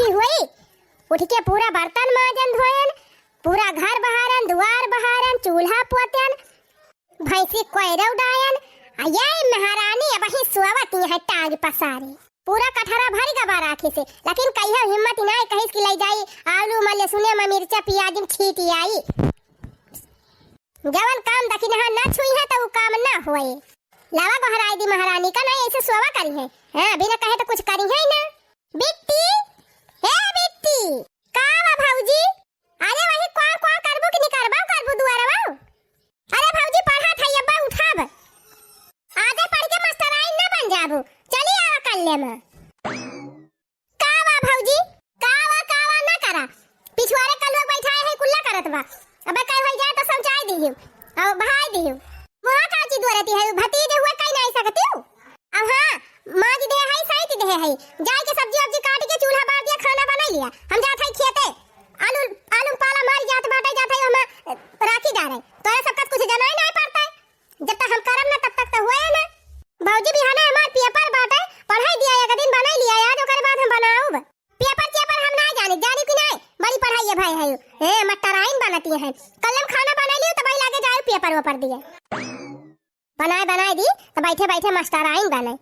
उठी हुई, उठ के पूरा बर्तन माजन धोयन, पूरा घर बहारन, द्वार बहारन, चूल्हा पोतन, भैंसी कोयरा उड़ायन। ये महारानी अब ही सुआवत है टांग पसारी, पूरा कठरा भरी गबा राखी से, लेकिन कहियो हिम्मत नहीं कहिस कि ले जाई आलू में लहसुन में मिर्चा प्याज में छीटी आई। जवन काम दखिन ना छुई है तो वो काम ना होए। लावा गोहराई दी महारानी का नहीं ऐसे सुआवा करी है। हां बिना कहे तो कुछ करी है ना। बिट्टी हे बिट्टी का बा भौजी? अरे वही क्वां क्वां करबो कि नहीं करबो करबो दुआरवा। अरे भौजी पढ़ा था अब्बा उठाब, आजे पढ़ के मास्टराइन ना बन जाबो। चली आवा कल्ले में कावा भौजी कावा ना करा, पिछवाड़े कल लोग बैठाए है कुल्ला करत बा। अबे कई हो जाए तो समझाई दिहियो और बहाई दिहियो। मोहा काची दोरती है भतीजे हुए कई नहीं सकती हूं। अब हां माज दे है सही दे है, जाए के सब्जी अब्जी काट के चूल्हा बार दिया, खाना बना लिया। हम जात है खेते आलू आलू पाला मार जात बाटे जात है हम राखी जा रहे। तोरे सब कुछ जनाई नहीं पड़ता है, जब तक हम करम ना तब तक तो होए ना। भौजी बिहाना हमार पेपर बाटे पढ़ाई दिया एक दिन बनाई लिया, आज ओकर बाद हम बनाऊब। पेपर हम ना जानी कि नहीं बड़ी पढ़ाई है भाई है ए मटराइन बनती है। कलम खाना बना लियो तो भाई लागे जाए पेपर ऊपर दिए बनाए दी तो बैठे बैठे मास्टराइन बने।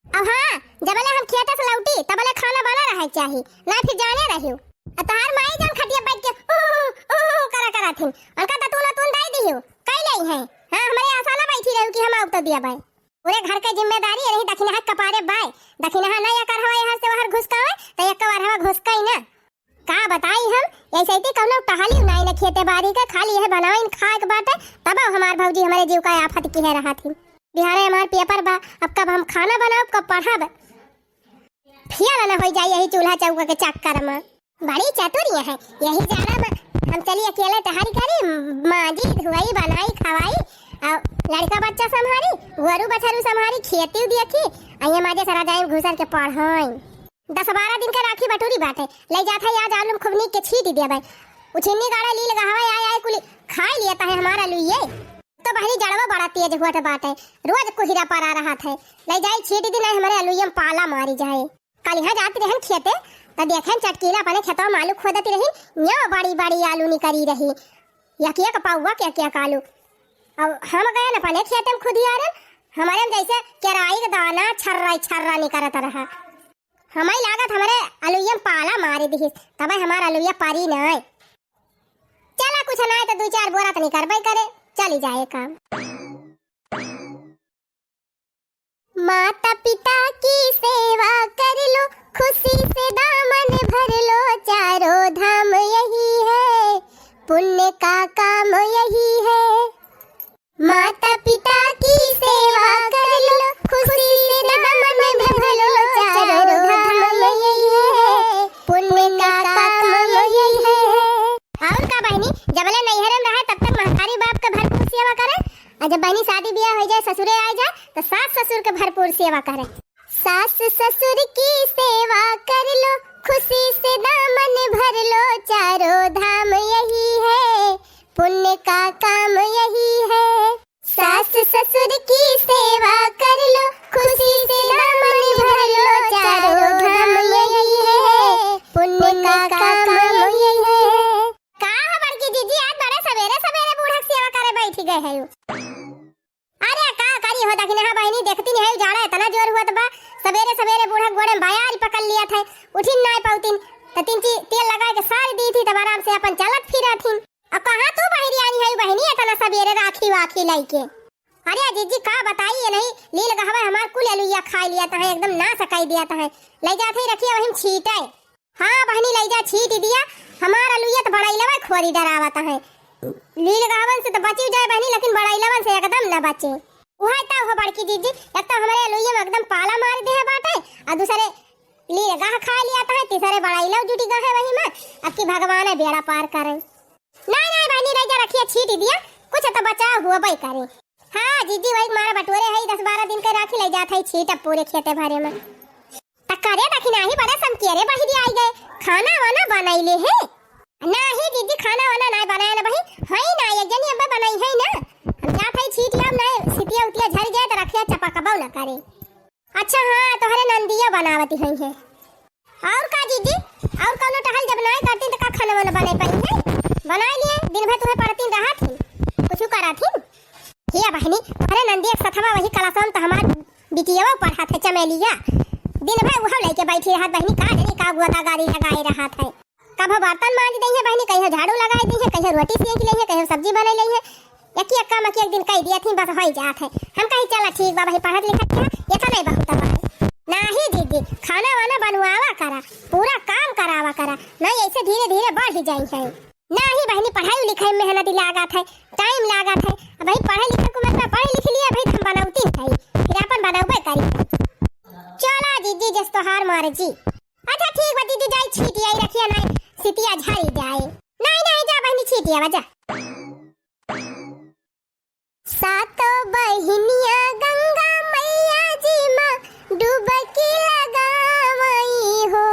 अब हां जबले हम खेते से लौटी तबले खाना बना रहे चाहिए ना, फिर जाने रहियो तहार माई जान खटिया बैठ के ओ करा थी उनका ततून दाई दियो कई नहीं है। हां हमारे आसाना बैठी रहू कि हम आउत दिया भाई, पूरे घर के जिम्मेदारी रही। दखिना कपारे बाय दखिना ना या करवा यहां से वहां घुसकावे तो एक बार हवा घुसकाई ना का बताई हम ऐसे ही कौनो टहली नहीं न खेते बाड़ी के खाली है बनाइन खाए के बाटे। तब हमार भौजी हमारे जीव का आफत की है रहा थी। बिहारे हमार पेपर बा, अब कब हम खाना बनाओ कब पढ़ाब, फिर ना हो जाए यही चूल्हा चौका के चक्कर में। बड़ी चतुरिया है यही जाना में हम चली अकेले टहरी करी, माजी धुआई बनाई खवाई और लड़का बच्चा संभारी, वरु बछरू संभारी, खेती देखी अये माजे सरा जाए घुसर के पढ़ाई। 10-12 दिन का राखी बटोरी बाटे ले जात है। आज आलू खुबनी के छीट दिया भाई, उछिन्नी गाड़ा ली लगावा आए कुली खाई लिया है हमारा लुइये तो बहनी जड़वा बड़ा तेज हुआ बाटे, रोज कुहिरा पर आ रहा था। ले जाए छीट दिन हमारे अलुइया में पाला मारी जाए। कल यहाँ जाती रहन खेते तो देखें चटकीला अपने खेतों में आलू खोदती रही, यो बड़ी बड़ी आलू निकली रही यकिया का पाउआ क्या आलू। अब हम गए न अपने खेते में खुद आ रहे, हमारे में जैसे केराई का दाना छर्रा निकलता रहा। हमारी लागत हमारे अलुइया पाला मारी दी तब हमारा अलुइया पारी नहीं। चला कुछ ना तो 2-4 बोरा तो नहीं करबे करे, चली जाए काम। माता पिता की सेवा कर लो, खुशी से दामन भर लो, चारों धाम यही है, पुण्य का काम यही है। माता पिता की सेवा कर लो, खुशी से दामन भर लो, चारों धाम यही है, पुण्य का काम यही है। और का बहनी जबले नैहर में रहे तब तक महतारी बाप का भरपूर सेवा करे, और जब बहनी शादी ब्याह हो जाए ससुरे आ जाए तो सास ससुर का भरपूर सेवा करे। सास ससुर की सेवा कर लो, खुशी से दामन भर लो, चारों धाम यही है, पुण्य का काम यही है। सास ससुर की सेवा कर लो, खुशी से दामन भर लो, चारों धाम यही है, पुण्य का काम यही है। का बड़की दीदी आज बड़े सवेरे बूढ़ा सेवा करे बैठी गए है। अरे का करी हो दखिना बहनी देखती नहीं है जाड़ा इतना जोर हुआ तो बा सवेरे बूढ़ा गोड़े में बायारी पकड़ लिया था, उठी नहीं पाउतीन तो 3 तेल लगा के सारी दी थी तब आराम से अपन चलत फिरत थी। अब कहां तू बहरी आई है बहनी इतना सवेरे राखी वाखी लेके। अरे जीजी का बताइए नहीं लील गहवा हमार कुल अलुइया खा लिया था, एकदम ना सकाई दिया था। ले जाते रखिए वहीं छीटे। हां बहनी ले जा छीट दिया, हमार अलुइया तो बड़ा इलवा खोरी डरावता है। लील गहवन से तो बची जाए बहनी, लेकिन बड़ा इलवन से एकदम ना बचे। वहां ता हो बड़की जीजी एक तो हमारे अलुइया में एकदम पाला मार दे है बाटे, और दूसरे लील गह खा लिया था, तीसरे बड़ा इलव जुटी गए है वहीं में। अब की भगवान है बेड़ा पार करे। नहीं बहनी ले जा रखिए छीट दिया, कुछ तो बचा हुआ भाई करे। हाँ जीजी वही मारा बटोरे है 10-12 दिन के राखी ले जाता है छीट पूरे खेते भरे में। टक्करे दखिना ही बड़े समकेरे बहिरी आई गए, खाना वाना बनाइले है ना ही जीजी, खाना वाना नहीं बनाया ना भाई है ना एक जनी अब बनाई है ना। हम जात है छीट लिया नहीं सिटिया उतिया झड़ जाए तो रखिया चपा कबाऊ ना करे। अच्छा हाँ तोहरे नंदिया बनावती है। और का दीदी, और कौनो टहल जब नहीं करती तो का खाना वाना बने पाई है? बना लिए दिन भर तुम्हें पड़ती रहा थी, कुछ करा थी हिया बहनी। अरे नंदी एक सथवा वही कलासम तो हमार बिटियावा पढ़ा था चमेलिया, दिन भर वह लेके बैठी रहा बहनी। का जाने का गुआता गाड़ी लगाए रहा था। कभी बर्तन मांज दी है बहनी, कहीं झाड़ू लगाई दी है, कहीं रोटी सेक ली है, कहीं सब्जी बना ली है। एक काम एक दिन कह दिया थी बस हो जात है। हम कहीं चला ठीक बा भाई पढ़त लिखत क्या ये तो नहीं बहुत है। नहीं दीदी खाना वाना बनवावा करा, पूरा काम करावा करा, नहीं ऐसे धीरे धीरे बढ़ ही जाई है। नहीं बहनी पढ़ाई लिखाई में मेहनत लागत है, टाइम लागत है। भाई पढ़े लिखे को मतलब पढ़े लिख लिया भाई हम बनावती है, फिर अपन बनावे करी। चला दीदी जस तो हार मारे जी। अच्छा ठीक बा दीदी जाई छीटी आई रखिया नहीं सिटिया झाड़ी जाए। नहीं नहीं जा बहनी छीटिया बजा। सातों बहिनिया गंगा मैया जी मां डुबकी लगावई हो।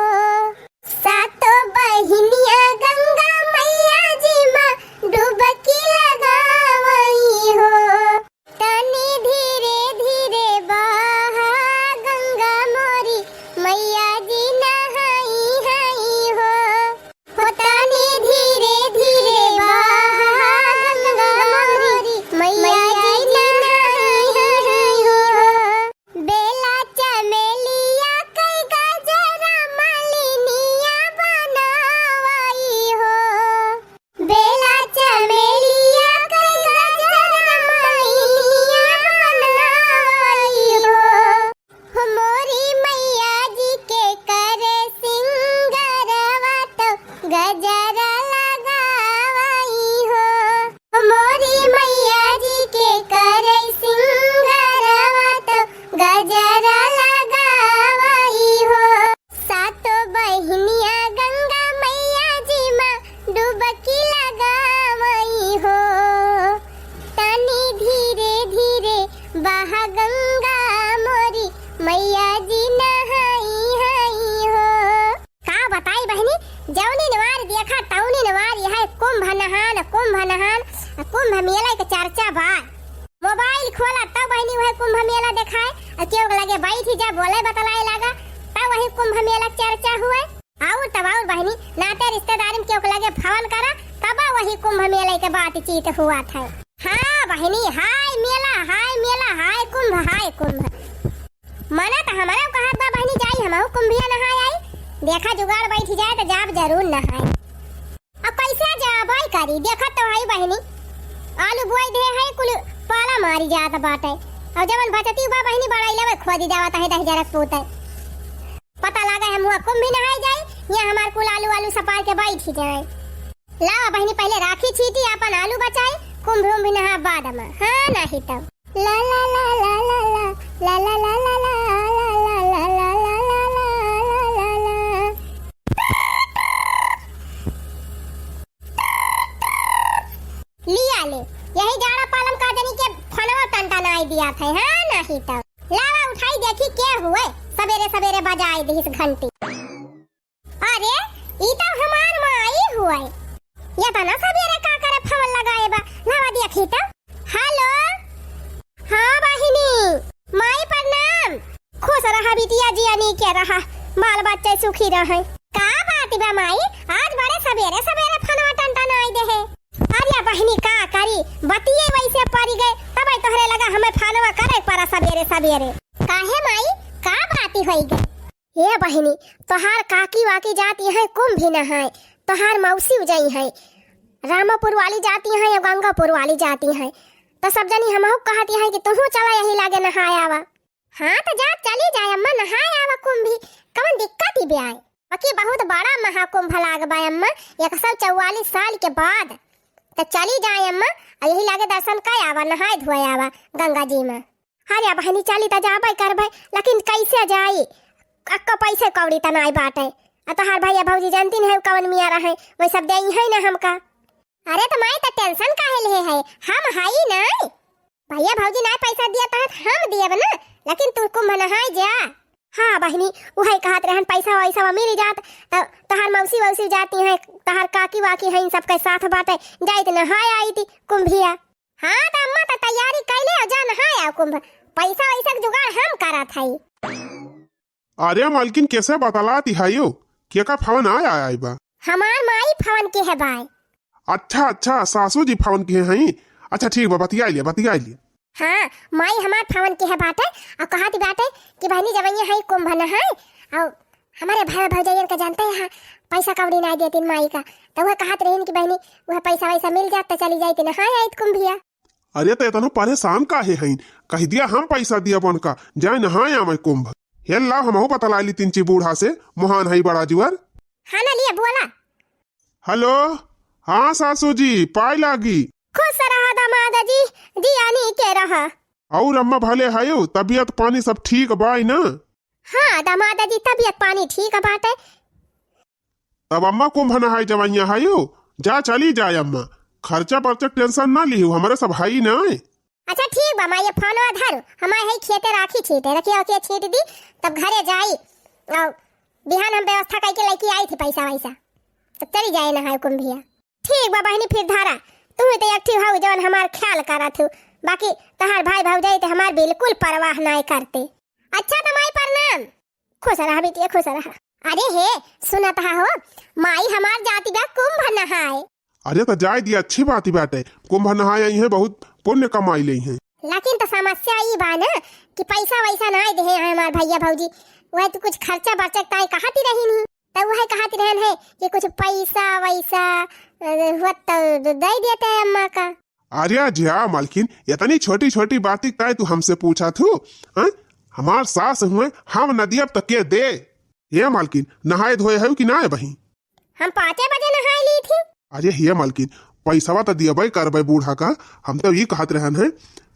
सातों बहिनिया गंगा मैया जी मां डुबकी लगावई हो। तनी धीरे धीरे बहा गंगा मोरी मैया जी नहाई हई हो। तनी धीरे धीरे बहा गंगा मोरी मैया बहा गंगा मोरी मैया जी नहाई हई हो। का बताई बहनी जौनी नवार देखा तौनी नवार यह कुंभ नहान कुंभ मेला के चर्चा बा। मोबाइल खोला तब बहनी वह कुंभ मेला दिखाए और क्यों लगे बैठी जा बोले बतलाए लगा तब वही कुंभ मेला चर्चा हुए। और तब और बहनी नाते रिश्तेदार में क्यों लगे फोन करा तब वही कुंभ मेले के बातचीत हुआ था। हाँ बहनी हाय मेला हाय कुंभ मना तो हमारा कहा बा बहनी जाई हम कुंभिया नहाए आई। देखा जुगाड़ बैठ जाए तो जाब जरूर नहाए। अब कैसे जाब करी देखा तो आई बहनी आलू बुआई दे है कुल पाला मारी जात बाटे और जवन बचती बा बहनी बड़ाई लेवे खोदी जावत है 10,000 पोते। पता लगा हम हुआ कुंभी नहाए जाई या हमार कुल आलू सपार के बैठ जाए। ला बहनी पहले राखी छीटी अपन आलू बचाई कुंभ भी नहा बाद में। हाँ नहीं तब ला ला ला ला ला ला ला ला ला ला ला ला ला ला ला। लिया ले यही जाड़ा पालम का जनी के फनवा टंटा नाई दिया था। हाँ नहीं तब लावा उठाई देखी क्या हुए सवेरे सवेरे बजाई दी इस घंटी। अरे ई तो हमार माई हुए ये तो ना सवेरे का करे फवन लगाए बा लावा देखी तो। हेलो हाँ बहिनी माई प्रणाम। खुश रहा बिटिया जी अनी के रहा बाल बच्चे सुखी रहे। का बात बा माई आज बड़े सवेरे सवेरे फनवा टंटा नाई दे है। अरे बहिनी का करी बतिये वैसे पड़ी गए तब तोहरे लगा हमें फनवा करे पड़ा सवेरे सवेरे। काहे माई का बाती होई गई। ये बहिनी तोहार काकी वाकी जाती है कुंभ भी नहाए तोहार मौसी जाई है रामापुर वाली जाती है या गंगापुर वाली जाती है तो सब जनी हमहु कहती है कि तुहू चला यही लागे नहाए आवा। हाँ तो जा चली जाए अम्मा नहाए आवा कुंभी कौन दिक्कत ही ब्याय बाकी बहुत बड़ा महाकुंभ लाग बा अम्मा 144 साल के बाद तो चली जाए अम्मा यही लागे दर्शन कर आवा नहाए धोए आवा गंगा जी में। अरे बहनी चली तो जाबे करबे लेकिन कैसे जाई अक्का पैसे कौड़ी तो नहीं बाटे तो हर भैया भौजी जानती है कौन मिया रहे वही सब दे है ना हमका। अरे तो माई तो टेंशन काहे ले है हम हाई नहीं भैया भौजी नहीं पैसा दिया तो हम दिए ना लेकिन तू कुंभ नहाए जा। हाँ बहनी वही कहत रहन पैसा वैसा मिल जात तो तहार मौसी वौसी जाती है तहार काकी वाकी है इन सबके साथ बाटे जाइत नहाए आई थी कुंभिया। हाँ तो अम्मा तो तैयारी कैले जा नहाए आओ कुंभ पैसा वैसा जुगाड़ हम करा था। अरे मालकिन कैसे बतलाती है यो क्या का फोन आया है बा। हमार माई फोन के है बाय। अच्छा अच्छा सासू जी फोन के हैं। अच्छा ठीक बा बतिया लिया। हाँ माई हमार फोन के है बाटे और कहती बाटे कि बहनी जवैया है कुंभ नहाय और हमारे भाई भौजाइयन का जानते हैं पैसा कौड़ी नहीं देती माई का, तो वह कहत रही कि बहनी वह पैसा वैसा मिल जाता चली जाती नहाय आई कुंभिया। अरे तो इतना परेशान काहे हैं, कह दिया हम पैसा दिया बन का जाए नहाए आमे कुंभ। हे ला हमहू बतला ली तीन ची बूढ़ा से मोहन है बड़ा जुअर। हाँ ना लिए बोला। हेलो हाँ सासू जी पाई लागी। खुश रहा दामाद जी दियानी के रहा। और अम्मा भले है तबीयत पानी सब ठीक बाई ना। हाँ दामाद जी तबीयत पानी ठीक बाटे। तब अम्मा कुंभ नहाय जवैया है जा चली जाए अम्मा, खर्चा पर्चा टेंशन ना ली हमारे सब है ना। अच्छा ठीक बा माई फोन धर हमारे है खेते राखी छीटे रखिया के छीट दी तब घरे जाई और बिहान हम व्यवस्था करके लेके आई थी पैसा वैसा तो चली जाए नहाय कुंभिया। ठीक बा बहनी फिर धारा तुम तो एक हो जवन हमार ख्याल करा थू, बाकी तहार भाई भौजाई तो हमार बिल्कुल परवाह नहीं करते। अच्छा तो माई प्रणाम। खुश रहा बेटी खुश रहा। अरे हे सुनत हो माई हमार जाती बा कुंभ नहाय। अरे तो जाए दिया अच्छी बात ही बात है, कुंभ नहाए आई है बहुत पुण्य कमाई ली है। लेकिन तो समस्या ये बा ना कि पैसा वैसा नहीं दे है हमार भैया भौजी, वह तो कुछ खर्चा बचत ताई कहती रही नहीं तो वह कहती रहन है कि कुछ पैसा वैसा हुआ तो दे देते हैं अम्मा का। अरे जा मालकिन इतनी छोटी छोटी बातें ताई तू हमसे पूछा थू हमार सास हुए हम नदिया तक के दे। ये मालकिन नहाए धोए है कि ना बही? हम 5 बजे नहाए ली थी। अरे ये मालकिन पैसा तो दिया भाई कर बूढ़ा का, हम तो ये कहते रहन है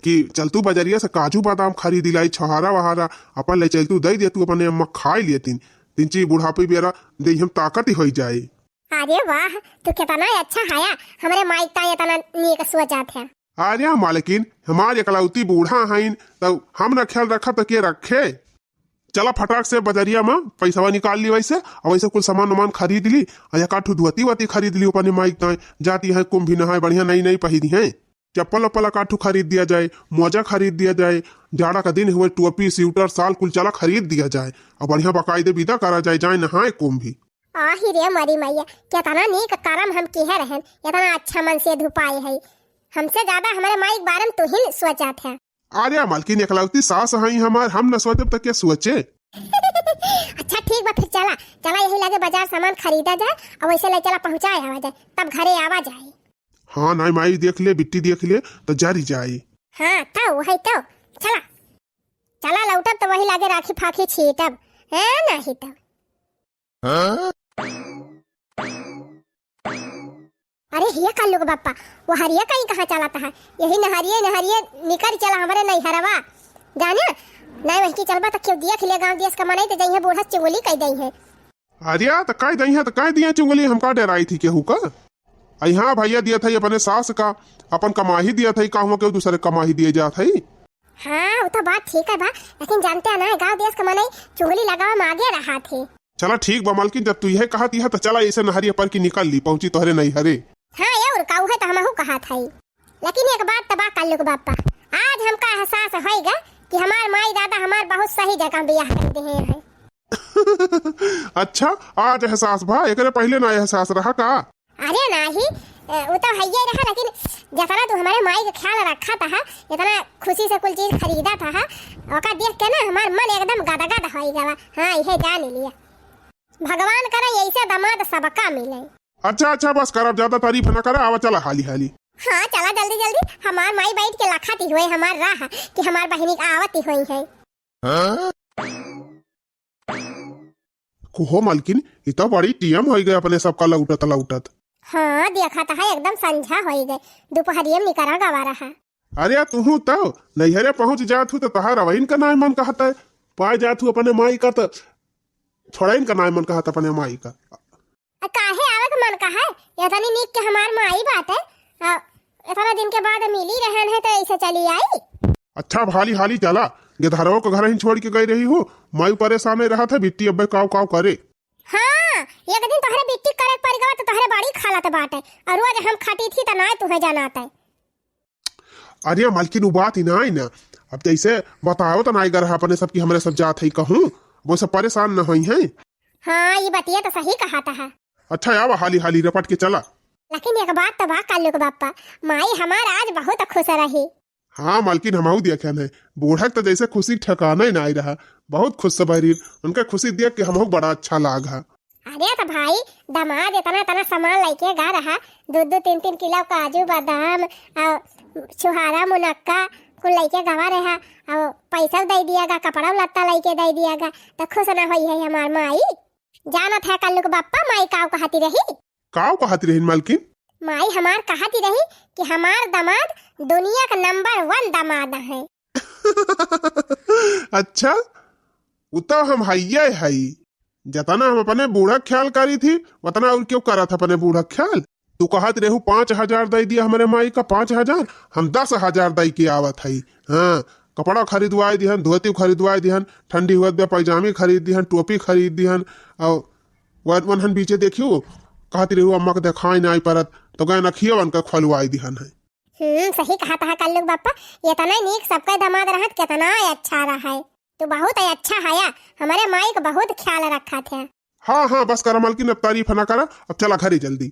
कि चल तू बजरिया से काजू बादाम खरीदी लाई छहारा वहारा अपन ले चल तू दे दे तू अपने अम्मा खाई लिए तीन ची बुढ़ापे बेरा दे हम ताकत ही हो जाए। अरे वाह तू कितना अच्छा हाया हमारे माई ता इतना नीक सोचा था। अरे मालकिन हमारे एकलौती बूढ़ा हैं तो हम न ख्याल रखा तो के रखे। चला फटाक से बजरिया में पैसा निकाल ली वैसे और वैसे कुछ सामान वामान खरीद ली और या काठू धुआती वाती खरीद ली अपने माइक ताए जाती है कुंभ भी नहाए बढ़िया नई पहनी है, चप्पल वप्पल काठू खरीद दिया जाए, मोजा खरीद दिया जाए, जाड़ा का दिन हुए टोपी स्वेटर साल कुल चला खरीद दिया जाए और बढ़िया बकायदे विदा करा जाए नहाए कुंभ भी। आही रे मरी मैया कितना नीक करम हम किहे रहन इतना अच्छा मन से धुपाए है, हमसे ज्यादा हमारे माइक बारम तू ही सोचा था। अरे मालकिन एकलौती सास हैं हमार हम न सोचे तो क्या सोचे। अच्छा ठीक बा फिर चला यही लगे बाजार सामान खरीदा जाए और वैसे ले चला पहुंचाए आवा जाए तब घरे आवा जाए। हाँ नाई माई देख ले बिट्टी देख ले तो जारी जाए। हाँ तो वही तो चला लौटब तो वही लगे राखी फाखी छीटब है नहीं तो। अरे हिया कर लोग बापा वो हरिया कहीं कहाँ चलाता है, यही नहरिए निकल चला हमारे नहीं हरवा जाने नहीं वही की चलबा तो क्यों दिया खिले गांव देश का मनाई तो जई है बूढ़ा चुगली कह दई है। अरे तो कह दई है तो कह दिया चुगली हम का डराई थी केहू का। यहाँ भैया दिया था अपने सास का अपन कमाही दिया था कहूँ के दूसरे कमाही दिए जात है। हाँ वो तो बात ठीक है बा लेकिन जानते हैं ना गांव देश का मनाई चुगली लगावा में आगे रहा थे। चला ठीक बा मालकिन जब तू यह कहती है तो चला ऐसे नहरिया पर की निकल ली पहुंची तोहरे नहीं हरे। हाँ और काऊ है तो हमहू कहा था लेकिन एक बात तबा कर लो बापा आज हमका एहसास होएगा कि हमार माई दादा हमार बहुत सही जगह बियाह कर दे हैं। अच्छा आज एहसास भा एकरे पहले ना एहसास रहा का? अरे नहीं वो तो है ही रहा लेकिन जितना तू हमारे माई का ख्याल रखा था इतना खुशी से कुछ चीज खरीदा था ओका देख के ना हमार मन एकदम गदगद हो गया। हाँ यह जान लिया भगवान करे ऐसे दामाद सबका मिले। अच्छा बस कर अब ज्यादा तारीफ न करे आवा चला हाली। हाँ चला जल्दी हमार माई बैठ के लखाती हुए हमार राह कि हमार बहनी का आवती हुई है। को मालकिन इतना बड़ी टीएम हो गए अपने सबका लौटत। हाँ देखा था एकदम संझा हो गए दोपहरिया में निकरा गवा रहा। अरे तू तो नैहरे पहुंच जात हूँ तो तहार अवैन का नाम मन कहता है पाए जात हूँ अपने माई का तो छोड़ा इनका नाम मन कहता अपने माई का काहे आवत मन का है इतनी नीक के हमार माई बात है इतना दिन के बाद मिली रहन है तो ऐसे चली आई। अच्छा भाली हाली चला गिधारों को घर ही छोड़ के गई रही हूँ माई परेशान रहा था बिट्टी अब काव करे। हाँ एक दिन तोहरे बिट्टी करे पड़ गवा तो तोहरे बड़ी खालत बाटे और रोज हम खाती थी तो ना तुहे जानाता। अरे मालकिन बात ही ना अब जैसे बताओ तो ना रहा अपने सबकी हमारे सब जात है कहूँ वो सब परेशान न हुई है। हाँ ये बतिया तो सही कहा था। अच्छा आवा हाली हाली रपट के चला। लेकिन एक बात तो बा काल्लू के बापा, माई हमार आज बहुत खुश रही। हाँ मालकिन हमहू देखन है, बूढ़ा तो जैसे खुशी ठिकाना ही ना आई रहा, बहुत खुश सबरी। उनका खुशी देख के हमहू बड़ा अच्छा लागा। अरे तो भाई दामाद इतना इतना सामान लेके गा रहा, 2-3 किलो काजू बादाम और छुहारा मुनक्का कुल लेके गवा रहा, और पैसा दे दियागा, कपड़ा लत्ता लेके दे दियागा, तो खुश ना हुई है हमार माई। जानत है कल्लू के बापा माई काव कहती रही? काव कहती रही मालकिन? माई हमार कहती रही कि हमार दामाद दुनिया का नंबर 1 दामाद है। अच्छा उतना हम हइये हई, जतना हम अपने बूढ़ा ख्याल करी थी उतना और क्यों करा था अपने बूढ़ा ख्याल। तू कहत रेहू 5,000 दे दिया हमारे माई का 5,000, हम 10,000 दे के आवत हई। हाँ कपड़ा खरीदवाए दिहन, धोती खरीदवाए दिहन, ठंडी हुआ पैजामी खरीद दिहन, टोपी खरीद दिहन, और वनहन बीचे देखियो कहती रहू अम्मा के दिखाई नहीं परत तो गए नखिया बनकर खोलवाई दिहन है। सही कहा था कल्लू बापा, इतना नीक सबका दामाद रहत कितना अच्छा रहा है। तू बहुत अच्छा है, हमारे माई का बहुत ख्याल रखा था। हाँ हाँ बस करा मालकिन, अब तारीफ ना करा, अब चला घरे जल्दी।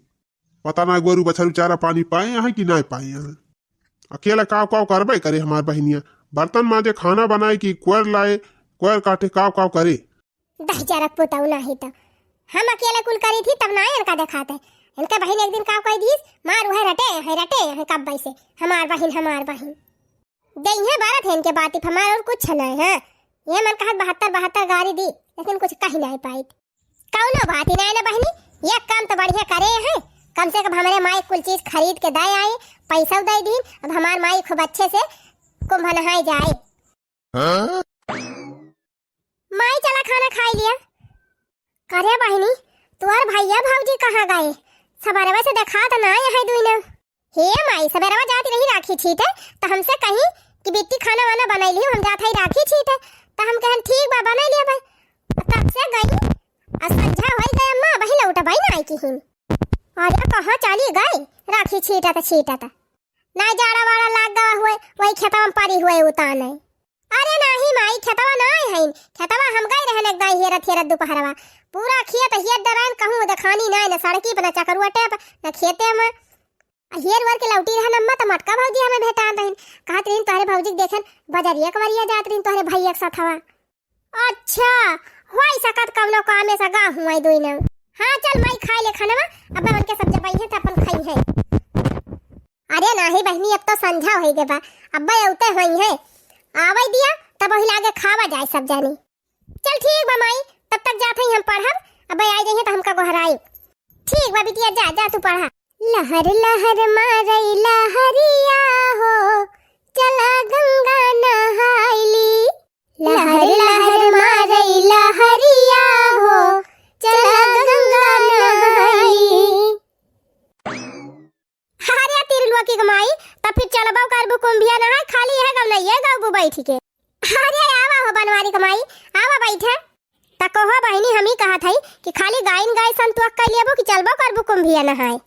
पता ना गोरू बछरू चारा पानी पाए हैं कि नहीं पाए हैं। अकेला काव काव करबे करे हमार बहनिया, बर्तन माजे, खाना बनाए कि कुएर लाए, कुएर काटे, काव काव करे। दहजरक पुताऊ नहीं तो हम अकेले कुल करी थी तब ना इनका दिखाते। इनका बहन एक दिन काव कह दी मार वह रटे है कब से हमार बहन दही बारत है इनके बात हमार और कुछ नहीं है। ये मन कहत 72 गाड़ी दी लेकिन कुछ कही नहीं पाई। कौनो बात ही नहीं ना बहनी, ये काम तो बढ़िया करे हैं। कम से कम हमारे माई कुल चीज खरीद के दे आए, पैसा दे दी, अब हमार माई खूब अच्छे से कुंभ नहाए जाए। माई चला खाना खाई लिया। करे बहनी तुआर भैया भाऊजी कहाँ गए? सबरवा से देखा तो ना है दुइना। हे माई सबरवा जाती रही राखी छीटे तो हमसे कहीं कि बेटी खाना वाना बनाई ली, हम जात है राखी छीटे तो हम कहन ठीक बा बना लिया भाई। तब से गई असंझा हो गई अम्मा वही लौटा भाई ना आई की हिम। अरे कहाँ चली गई? राखी छीटा था ना जाड़ा वाड़ा लाग गवा हुए वही खेतवा में पड़ी हुए उताने। अरे नहीं माई खेतवा ना है, खेतवा हम गए रहने गई हेरत दोपहरवा पूरा खेत हेर दरान कहूँ देखानी ना सड़की पर, न चकरुआ पे, न खेते में हेर वर के लौटी रहन अम्मा तो मटका भौजी हमें भेटा रहीन। कहत रहीन तोहरे भौजी देखेन बजरिया कवरिया जात रहीन तोहरे भैया के साथ हवा। अच्छा होई सकत कवनो काम में सगा हुआ दोई न। हाँ चल माई खाई ले खाना, अब मैं उनके सब जब है तो अपन खाई है। अरे नहीं बहनी अब तो संझा हो गए बा, अब्बा उते होई है आवे दिया तब वही लागे खावा जाए सब जानी। चल ठीक बा माई तब तक जाते ही हम पढ़ब, अब आई जाइए तो हमका गोहराई। ठीक बा बिटिया जा जा तू पढ़ा। लहर लहर मारई लहरिया हो चला गंगा नहाइली। लहर लहर मारई लहरिया हो चला गंगा नहाइली। हारे तिरलुआ की कमाई तब फिर चलबो करबो कुंभिया नहाय खाली है गव नहीं है गव बैठ के। हारे आवा हो बनवारी कमाई आवा बैठे त कहो बहनी हम ही कहा थई कि खाली गायन गाय संतुक कर लेबो कि चलबो करबो कुंभिया नहाय।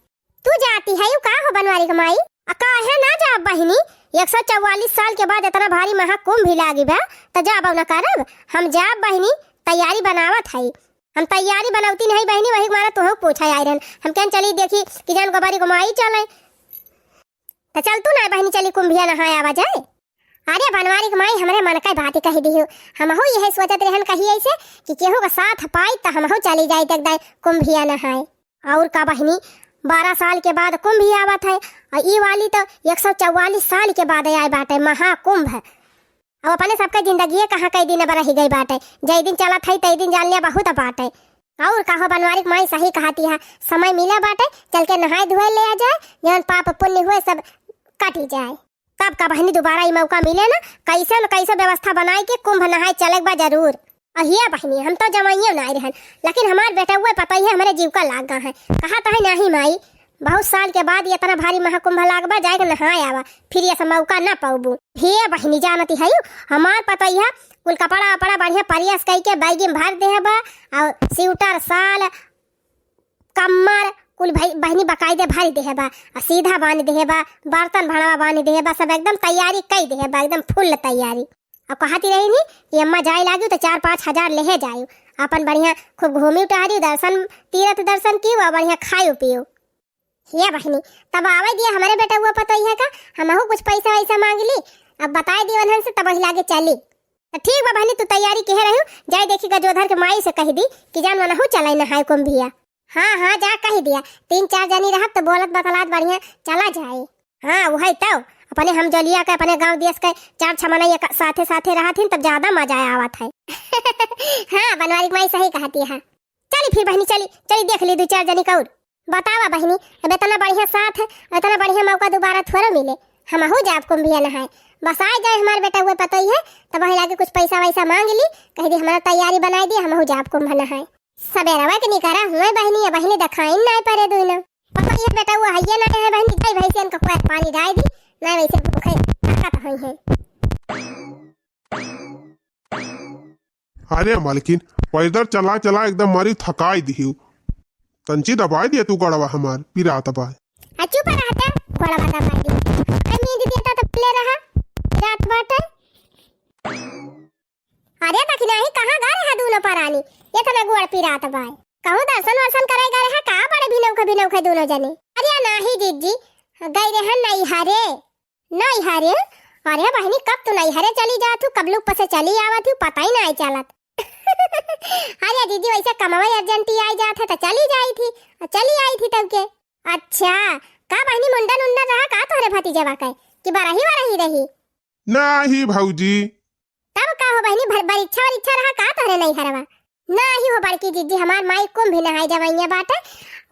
तू जाती है यू का हो बनवारी कमाई? काहे ना जा बहनी, 144 साल के बाद इतना भारी महाकुंभ भी लागी बा त जाबो न करब। हम जाब बहनी, तैयारी बनावत है। हम तैयारी बनावती नहीं बहनी, वही मारा तोह पूछा आई रहन हम कहन चली देखी कि जान गोबारी कमाई चले त चल तू ना बहनी चली कुंभिया नहाय आवा जाए। अरे बनवारी कमाई हमरे मन का बात कह दी हो, हमहू यही सोचत रहन कही ऐसे कि केहू का साथ पाई त हमहू चली जाई तक दाई कुंभिया नहाय। और का बहनी 12 साल के बाद कुंभ ही आवत है, और ई वाली तो 144 साल के बाद आए बाटे महाकुंभ। अब अपने सबके जिंदगी कहाँ कई दिन बरही गई बाटे, जय दिन चलत है तई दिन जान लिया बहुत बाटे। और कहो बनवारी माई सही कहती है, समय मिला बाटे चल के नहाए धोए ले आ जाए, जौन पाप पुण्य हुए सब कटी जाए। तब का बहनी दोबारा ये मौका मिले ना कैसे न कैसे व्यवस्था बनाए के कुंभ नहाए चले बा जरूर। अहिया बहनी हम तो जमाइयो ना रहन, लेकिन हमार बेटा हुए पता ही है हमारे जीव का लाग गा है। कहा तो है नहीं माई बहुत साल के बाद ये इतना भारी महाकुंभ लागबा जाए के नहाए आवा, फिर ये सब मौका ना पाऊबू। हे बहनी जानती है हमार पता ही है कुल कपड़ा वपड़ा बढ़िया परियास कई के बैगी में भर दे बा, और स्वेटर साल कम्मर कुल बहनी बकायदे भरी दे बा, सीधा बांध दे बा, बर्तन भड़वा बांध दे बा, सब एकदम तैयारी कई दे बा, एकदम फुल तैयारी। अब कहती रही थी कि अम्मा जाए लागी तो 4-5 हजार ले जायू, अपन बढ़िया खूब घूमी टहरी, दर्शन तीर्थ दर्शन की, और बढ़िया खायू पियो। ये बहनी तब आवे दिया हमारे बेटा हुआ पता ही है का, हमहू कुछ पैसा वैसा मांग ली, अब बताए दी उन्हन से तब वही लागे चली। तो ठीक बा बहनी, तू तैयारी कह रही जाए देखी गजोधर के माई से कह दी कि जान मनहू चलाई नहाय कुंभिया। हाँ हाँ जा कह दिया, 3-4 जनी रह तो बोलत बतलात बढ़िया चला जाए। हाँ वही तब अपने हम जलिया के अपने गांव देश के 4-6 मना साथे साथे रहा थी तब ज्यादा मजा आवत है। हाँ बनवारी माई सही कहती है। चली फिर बहनी, चली चली देख ली 2-4 जनी का। बतावा बहनी अब इतना बढ़िया साथ है, इतना बढ़िया मौका दोबारा थोड़ा मिले, हमहू जाब कुंभिया नहाए। बस आ जाए हमारे बेटा हुए पता ही है तब वही लागे कुछ पैसा वैसा मांग ली, कह दी हमारा तैयारी बनाई दी, हमहू जाब कुंभ नहाए। सबेरवा के निकरा हुए बहनी, बहनी दिखाई ना पड़े दुनो पता ही बेटा हुआ है ना है बहनी, गई भैंसियन का कुआं पानी डाल दी ना, वैसे भूखे ताकत होई है। अरे मालकिन पैदल चला चला एकदम मारी थकाई दी, तंची दबाई दिया तू गड़वा हमार पिरा तबाए। चुप रहता गड़वा दबाई दी, नींद देता तो ले रहा रात बाटे। अरे दखना ही कहाँ गा रहा दोनों परानी, ये तो ना गुड़ पिरा तबाए, कहूँ दर्शन वर्शन कराई गा रहा का बड़े भिनौखे दोनों जने। अरे नहीं जीजी गई रहे नहीं हरे। अरे बहनी कब तू नहीं हरे चली जात हूँ, कब लोग पसे चली आवत हूँ पता ही नहीं चलत। अरे दीदी वैसे कमाई अर्जेंटी आई जात है तो चली आई थी तब के। अच्छा का बहनी मुंडन उंडन रहा का तोहरे भतीजवा के कि बरही रही? नहीं भौजी। तब का हो बहनी परीक्षा रहा का तोहरे नहीं हरवा? नहीं हो बड़की जीजी हमार माई कुंभ नहाई जवैया बाटे,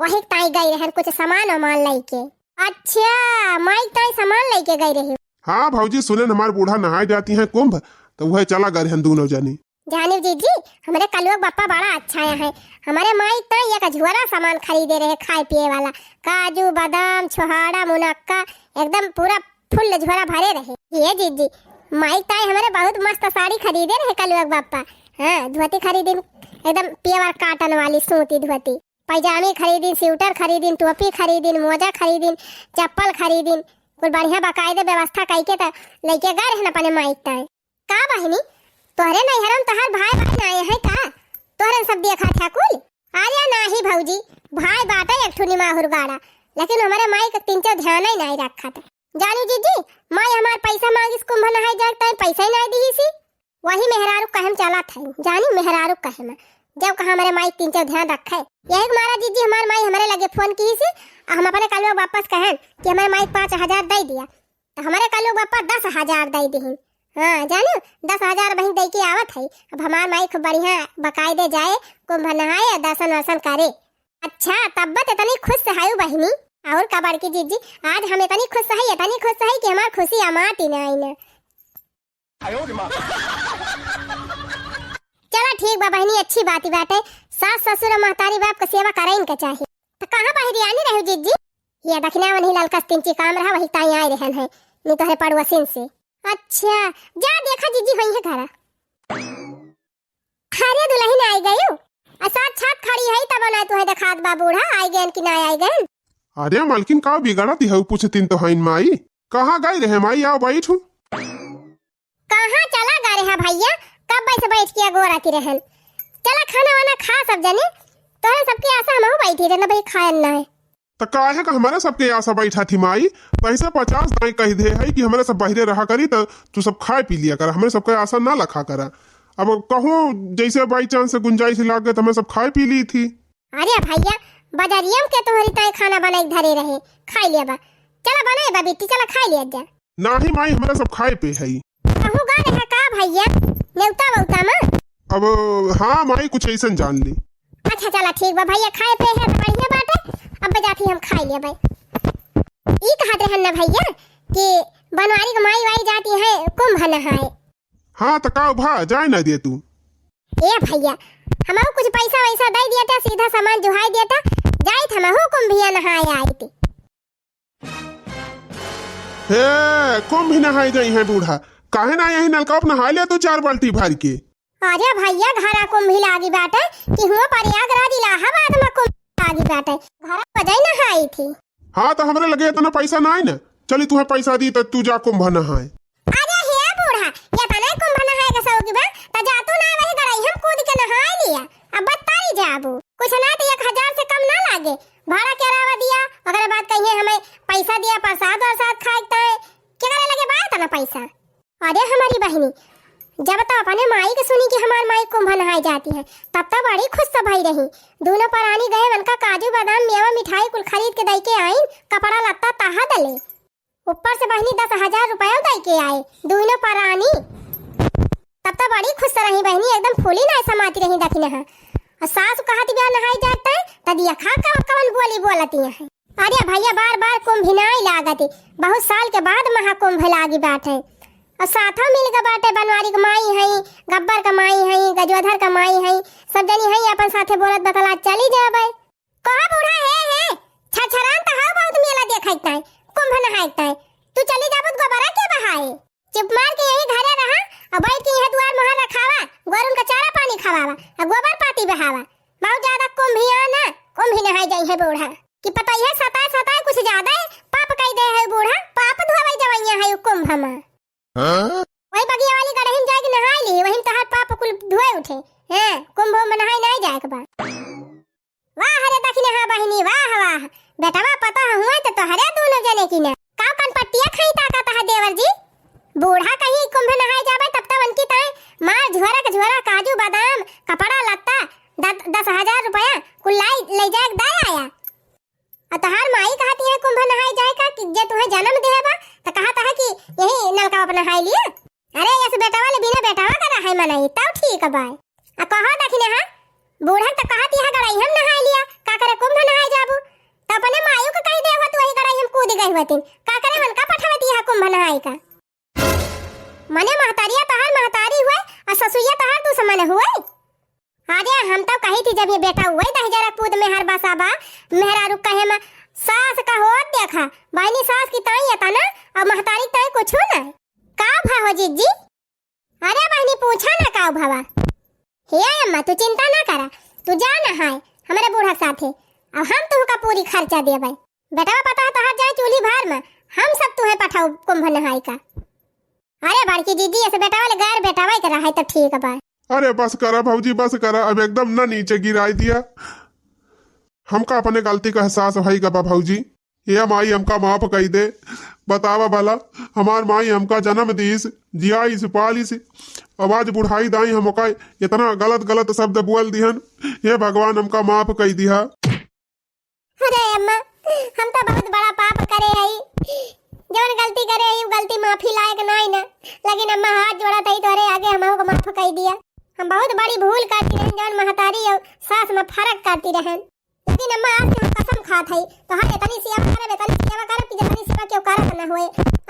वही ताई गई रहन कुछ सामान लाई के। अच्छा माई ताई सामान लेके गई रही? हाँ भौजी सुने हमार बूढ़ा नहाए जाती हैं कुंभ तो वह चला गए हैं दोनों जनी। जानी जीजी हमारे कलयुग बापा बड़ा अच्छा है, हमारे माई ताई एक झोरा सामान खरीदे रहे खाए पिए वाला, काजू बादाम छोहाड़ा मुनक्का एकदम पूरा फुल झोरा भरे रहे। ये जीजी माई ताई हमारे बहुत मस्त साड़ी खरीदे रहे कलयुग बापा। हाँ धोती खरीदी एकदम प्योर कॉटन वाली सूती धोती, पैजामी खरीदी, स्वेटर खरीदी, टोपी खरीदी, मोजा खरीदी, चप्पल खरीदी, कुछ बढ़िया बाकायदे व्यवस्था करके तो लेके गए रहन अपने माई ताई। का बहनी तोहरे नैहरम तोहर भाई आए हैं का? तोहरे सब देखा था कुल? अरे नहीं भौजी भाई बाटे एक ठुनी माहुर गाड़ा, लेकिन हमारे माई का 3-4 ध्यान ही नहीं रखा था। जानी जीजी माई हमार पैसा मांगिस कुंभ नहाए जाता है पैसा ही नहीं दी सी, वही मेहरारू कहम चला था। जानी मेहरारू कहे में जब कहा हमारे माई 3-4 ध्यान रखे, यही मारा जीजी हमार माई हमारे लगे फोन की सी, हम अपने कल वापस कहें कि हमारे माई 5,000 दे दिया, तो हमारे कल वापस 10,000 दे दी। हाँ जानो 10,000 बहन दे के आवत है, अब हमार माई खूब बढ़िया बकायदे जाए कुंभ नहाए दर्शन वर्शन करे। अच्छा तब्बत इतनी खुश है बहनी, और का बड़की जीजी आज हम इतनी खुश है कि हमार खुशी अमाती नहीं। चला ठीक बा बहनी अच्छी बात ही बात है, सास ससुर महतारी बाप का सेवा करे इनका चाहिए। तो कहाँ बहरी आनी रहो जीजी? ये दखना वही ललका तिंची काम रहा वही ताई आए रहन है नहीं तो पड़ोसिन से। अच्छा जा देखा जीजी वही है घरा। अरे दुल्हन आई गई साथ छात खड़ी है तब ना तू है देखात बा बूढ़ा आई गए कि ना आई गए? अरे मालकिन का बिगड़ा दी है पूछतीन तो हईन माई कहाँ गई रहे माई आओ बैठ हूँ। कहाँ चला गा रहा भैया कब बैठ के गोरा की रहन? चला खाना वाना खा सब जने, तोरे सबकी आशा हम बैठी रहे ना भाई खाए ना है तो काहे का हमारे सबके आशा बैठा थी माई, पैसे 50 दाई कह दे है कि हमारे सब बहरे रहा करी तो तू सब खाए पी लिया कर, हमारे सबके आशा ना लखा करा। अब कहूँ जैसे बाई चांस से गुंजाइश लाग गए तो हमें सब खाए पी ली थी। अरे भैया बजरियम के तोहरी ताई खाना बनाई धरे रहे खाई लिया बा, चला बनाए बा बेटी चला खाई लिया जा। नहीं माई हमारे सब खाए पे है। कहूँ गा रहा का भैया नेवता बहुता मां? अब हाँ माई कुछ ऐसा जान ली। अच्छा चला ठीक बा भैया खाए पे है तो बढ़िया बात है, अब जाती हम खाई लिया भाई। ई कहत रहन ना भैया कि बनवारी के माई वाई जाती है कुंभ नहाए। हाँ तो का भा जाए ना दे तू। ए भैया हमहू कुछ पैसा वैसा दे दिया था सीधा सामान जुहाई दिया था जाई था हमहू कुंभिया नहाए आई थी। हे कुंभ नहाए जाई है बूढ़ा, काहे ना यही नलका अपना नहा लिया तू 4 बाल्टी भर के। अरे भैया घरा कुंभ लागी बाटे कि हुआ प्रयागराज इलाहाबाद में कुंभ लागी बाटे घरा बजाई नहाई थी। हाँ तो हमरे लगे इतना पैसा ना है ना, चली तुम्हें पैसा दी तो तू जा कुंभ नहाए। अरे हे बूढ़ा या तना कुंभ नहाए का सौगी बा त जातू ना वही गड़ाई हम कूद के नहाए लिया। अब बताई जाबू कुछ ना तो 1000 से कम ना लागे। भाड़ा के अलावा दिया अगर बात कहिए हमें पैसा दिया प्रसाद और साथ खाएता है क्या करे लगे बात ना पैसा। अरे हमारी बहनी जब तो अपने माई के सुनी कि हमार माई कुंभ नहाए जाती है तब तो बड़ी खुश तो भई रही। दोनों परानी गए उनका काजू बादाम मेवा मिठाई कुल खरीद के दई के आई, कपड़ा लत्ता ताहा दले, ऊपर से बहनी 10,000 रुपया दई के आए दोनों परानी। तब तो बड़ी खुश रही बहनी, एकदम फूली ना समाती रही दखिन है। और सास कहती ब्याह नहाई जाता है तदिया खा का कवन बोली बोलती है। अरे भैया बार बार कुंभ नहाई लागती, बहुत साल के बाद महाकुंभ लागी बाटे। और साथा मिल के बाटे बनवारी का माई है, गब्बर का माई है, गजोधर का माई है, सब जनी है अपन साथे बोलत बतला चली जाबे। कहा बूढ़ा है छछरान त हाउ बहुत मेला देखैत है कुंभ नहाइत है। तू चली जाबत गोबरा के बहाए चुप मार के यही घरे रहा और बैठ के यह द्वार मोहर रखावा, गोरुन का चारा पानी खवावा और गोबर पाती बहावा। बहुत ज्यादा कुंभ ही ना कुंभ ही नहाई जाई है बूढ़ा कि पता है सताए कुछ ज्यादा है पाप कई दे है बूढ़ा, पाप धोवई जवैया है कुंभ में। वही बगिया वाली गड़हिन जाके नहाई ली, वही तहर पाप कुल धोए उठे हैं। कुंभ में नहाई नहीं जाए के बाद। वाह हरे दखिने हा बहिनी वाह वाह बेटवा पता हुआ तो हरे दोनों जने की ना काव कन पट्टिया खाई ताकत है देवर जी। बूढ़ा कहीं कुंभ नहाई जाबे तब तक उनकी ताए मार झोरा के झोरा काजू बादाम कपड़ा लत्ता 10,000 रुपया कुल ले जाए दे आया। तहार माई कहती है कुंभ नहाई जाए का कि जे तुम्हें जन्म देबा तो कहता है कि यही नलका पर नहाई लिया। अरे ऐसे बेटा वाले बिना बेटावा का नहाई मनाई तब ठीक है बाय। आ कहा दखिने हा बूढ़ा तो कहती है गड़ाई हम नहाई लिया का करे कुंभ नहाई जाबू तो अपने मायू को कह दे हो तू वही गड़ाई हम कूद गई होती का करे मन का पठवती है कुंभ नहाई का। मने महतारिया तहार महतारी हुए और ससुरिया तहार तू समन हुए। अरे हम तो कही थी जब ये बेटा हुए दह जरा कूद में हर बसाबा मेहरा रुक कहे में सास का होत देखा बहनी सास की ताई है ना और महतारी ताई कुछ ना का भाव जीजी। अरे बहनी पूछा ना का भावा हे अम्मा तू चिंता ना करा तू जा ना हाय हमारे बूढ़ा साथे अब हम तुमका पूरी खर्चा देबे। बेटा पता है तहार जाए चूल्ही भर में हम सब तुम्हें पठाओ कुंभ नहाई का। अरे बड़की जीजी ऐसे बेटा वाले गैर बेटा वाई करा है तो ठीक है बा। अरे बस करा भाऊजी बस करा, अब एकदम ना नीचे गिराई दिया। हमका अपने गलती का एहसास भाई का भाऊजी, ये माई हमका माफ कही दे। बतावा भला हमार माई हमका जन्म दीस जियाईस पालिस आवाज बुढ़ाई दाई हमका इतना गलत शब्द बोल दिहन, ये भगवान हमका माफ कही दिया। अरे अम्मा हम तो बहुत बड़ा पाप करे हई, जौन गलती करे हई गलती माफी लायक नहीं ना, लेकिन अम्मा हाथ जोड़ा तई तोरे आगे हमको माफ कही दिया। हम बहुत बड़ी भूल करती रहन जौन महतारी और सास में फर्क करती रहन। लेकिन अम्मा आज हम कसम खात हई तो हर इतनी सेवा करे कि जितनी सेवा क्यों करत ना होए।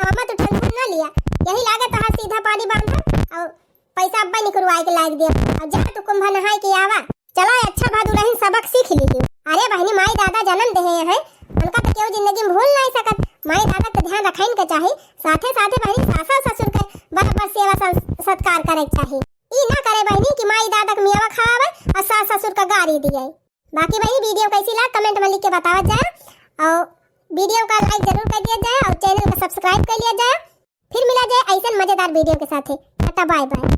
अम्मा तू टेंशन ना लिया, यही लागत है सीधा पानी बांध और पैसा अब्बा निकलवाए के लायक दे और जा तू कुंभ नहाई के आवा। चलो अच्छा भादु रहिन सबक सीख ली। अरे बहनी माई दादा जन्म दे हैं उनका तो क्यों जिंदगी में भूल नहीं सकत। माई दादा का ध्यान रखइन के चाहे, साथे साथे बहनी सासा ससुर के बराबर सेवा सत्कार करे चाहिए। ई ना करे बहनी कि माई दादा के मियावा खावे और सास ससुर का गारी दिए। बाकी बहनी वीडियो कैसी लगा कमेंट में लिख के बतावा जाए और वीडियो का लाइक जरूर कर दिया जाए और चैनल को सब्सक्राइब कर लिया जाए। फिर मिला जाए ऐसे मजेदार वीडियो के साथ। Tata bye bye.